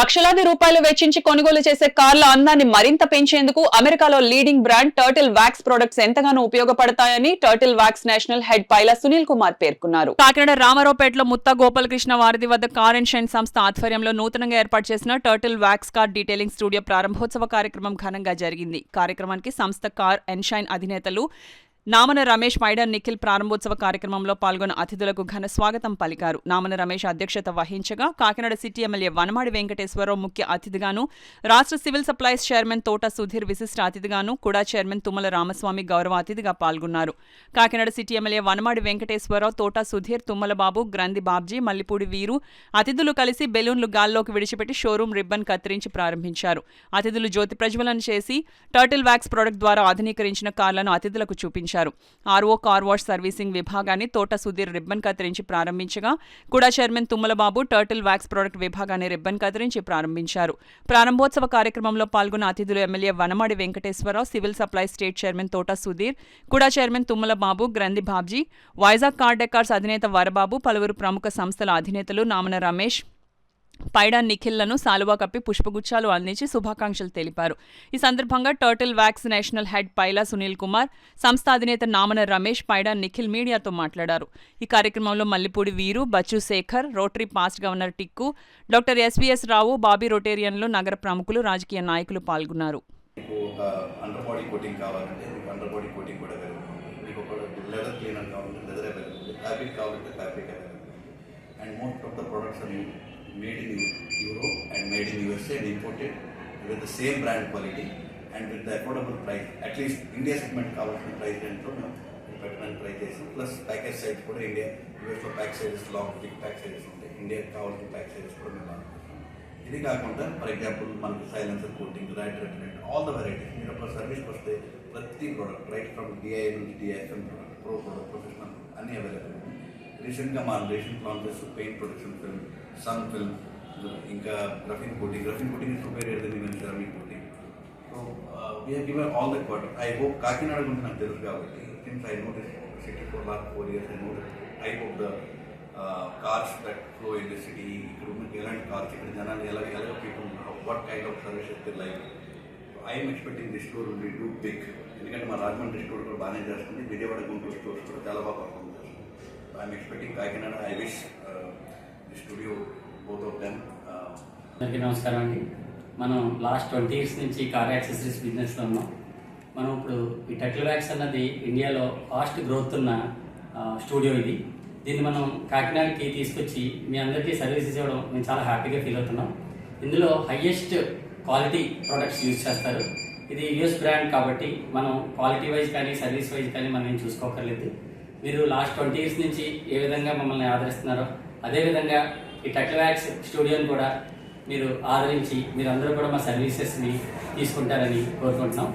లక్షలాది రూపాయలు వెచ్చించి కొనుగోలు చేసే కార్ల అందాన్ని మరింత పెంచేందుకు అమెరికాలో leading brand turtle wax products ఎంతగానో ఉపయోగపడతాయని turtle wax national head pilot Sunil Kumar పేర్కొన్నారు. కాకినాడ రామారావుపేటలో ముత్తా గోపాలకృష్ణ వారధి వద్ద కార్ అండ్ షైన్ సంస్థ ఆధ్వర్యంలో నూతనంగా ఏర్పాటు చేసిన turtle wax car detailing studio ప్రారంభోత్సవ కార్యక్రమం ఘనంగా జరిగింది. కార్యక్రమానికి సంస్థ కార్ అండ్ షైన్ అధినేతలు నామన రమేష్, పైడన్ నిఖిల్ ప్రారంభోత్సవ కార్యక్రమంలో పాల్గొన్న అతిథులకు ఘన స్వాగతం పలికారు. నామన రమేష్ అధ్యక్షత వహించగా కాకినాడ సిటీ ఎమ్మెల్యే వనమాడి వెంకటేశ్వరరావు ముఖ్య అతిథిగాను, రాష్ట్ర civil supplies chairman Thota Sudheer విశిష్ట అతిథిగాను, కుడా చైర్మన్ తుమ్మల రామస్వామి గౌరవ అతిథిగా పాల్గొన్నారు. కాకినాడ సిటీ ఎమ్మెల్యే వనమాడి వెంకటేశ్వరరావు, తోట సుధీర్, తుమ్మల బాబు, గ్రంథి బాబ్జీ, మల్లిపూడి వీరు అతిథులు కలిసి బెలూన్లు గాల్లోకి విడిచిపెట్టి షోరూం రిబ్బన్ కత్తిరించి ప్రారంభించారు. అతిథులు జ్యోతి ప్రజ్వలన చేసి టర్టిల్ వ్యాక్స్ ప్రొడక్ట్ ద్వారా ఆధునీకరించిన కార్లను అతిథులకు చూపించారు. ఆర్ఓ కార్ వాష్ సర్వీసింగ్ విభాగాన్ని తోట సుధీర్ రిబ్బన్ కత్తిరించి ప్రారంభించగా కూడా chairman Tummalababu turtle wax product విభాగాన్ని రిబ్బన్ కత్తిరించి ప్రారంభించారు. ప్రారంభోత్సవ కార్యక్రమంలో పాల్గొన్న అతిథులు MLA Vanamadi Venkateswararao, civil supply state chairman Thota Sudheer, కూడా చైర్మన్ తుమ్మలబాబు, గ్రంథి బాబ్జీ, వైజాగ్ కార్ డెకార్స్ అధినేత వరబాబు, పలువురు ప్రముఖ సంస్థల అధినేతలు నామన రమేష్, పైడాన్ నిఖిల్లను సాలువా కప్పి పుష్పగుచ్చాలు అందించి శుభాకాంక్షలు తెలిపారు. ఈ సందర్భంగా టర్టిల్ వ్యాక్స్ నేషనల్ హెడ్ పైలా సునీల్ కుమార్, సంస్థ అధినేత నామన రమేష్, పైడాన్ నిఖిల్ మీడియాతో మాట్లాడారు. ఈ కార్యక్రమంలో Mallipudi Veeru, Bachchu Shekhar, Rotary past governor Tikku, doctor SVS Rao, Bobby రొటేరియన్లు, నగర ప్రముఖులు, రాజకీయ నాయకులు పాల్గొన్నారు. made in Europe and made in USA and imported with the same brand quality and with the affordable price. At least India segment కావాల్సిన ప్రైస్ రేంజ్లో మేము పెట్టడానికి ట్రై చేసాం. ప్లస్ ప్యాకేజ్ సైజ్ కూడా ఇండియా యూఎస్లో pack sizes, long big pack sizes ఉంటాయి. ఇండియాకి కావాల్సిన ప్యాక్ సైజెస్ కూడా మేము అనుకుంటున్నాం. ఇది కాకుండా ఫర్ ఎగ్జాంపుల్ మనకి సైలెన్సర్ కోటింగ్, రైట్ రెట్రెంట్, ఆల్ ద వెరైటీస్ మీరు అప్పుడు సర్వీస్కి వస్తే ప్రతి ప్రోడక్ట్ రైట్ ఫ్రమ్ డిఐ నుంచి DIFM product, pro product, professional అన్నీ అవైలబుల్. రీసెంట్గా మా రేషన్ లాంచ్ చేస్తూ paint production film, sun film, ఇంకా graphene coating is prepare ceramic coating. So we have given all that water. I hope Kakinada గురించి నాకు తెలుసు కాబట్టి since I know this city for last 4 years I know the type of the cars that flow in the city. ఇక్కడ ఉన్న ఎలాంటి cars, ఇక్కడ జనాలు ఎలాగ people what kind of services they like. I'm expecting this store will be too big. ఎందుకంటే మా Rajahmundry store కూడా బాగానే చేస్తుంది, విజయవాడ గుంటూరు స్టోర్స్ కూడా చాలా బాగా పర్ఫార్మ్ చేస్తుంది. I'm expecting Kakinada. I wish the studio both of them. అందరికీ నమస్కారం అండి. మనం లాస్ట్ 20 years నుంచి కార్ యాక్సెసరీస్ బిజినెస్లో ఉన్నాం. మనం ఇప్పుడు ఈ టర్టిల్ వ్యాక్స్ అన్నది ఇండియాలో ఫాస్ట్ గ్రోత్ ఉన్న స్టూడియో ఇది. దీన్ని మనం కాకినాడకి తీసుకొచ్చి మీ అందరికీ సర్వీసెస్ ఇవ్వడం మేము చాలా హ్యాపీగా ఫీల్ అవుతున్నాం. ఇందులో హయ్యెస్ట్ క్వాలిటీ ప్రొడక్ట్స్ యూజ్ చేస్తారు. ఇది యూఎస్ బ్రాండ్ కాబట్టి మనం క్వాలిటీ వైజ్ కానీ సర్వీస్ వైజ్ కానీ మనం ఏం చూసుకోకర్లేదు. మీరు లాస్ట్ 20 years నుంచి ఏ విధంగా మమ్మల్ని ఆదరిస్తున్నారో అదేవిధంగా ఈ టర్టిల్ వ్యాక్స్ స్టూడియోని కూడా మీరు ఆదరించి మీరందరూ కూడా మా సర్వీసెస్ని తీసుకుంటారని కోరుకుంటున్నాం.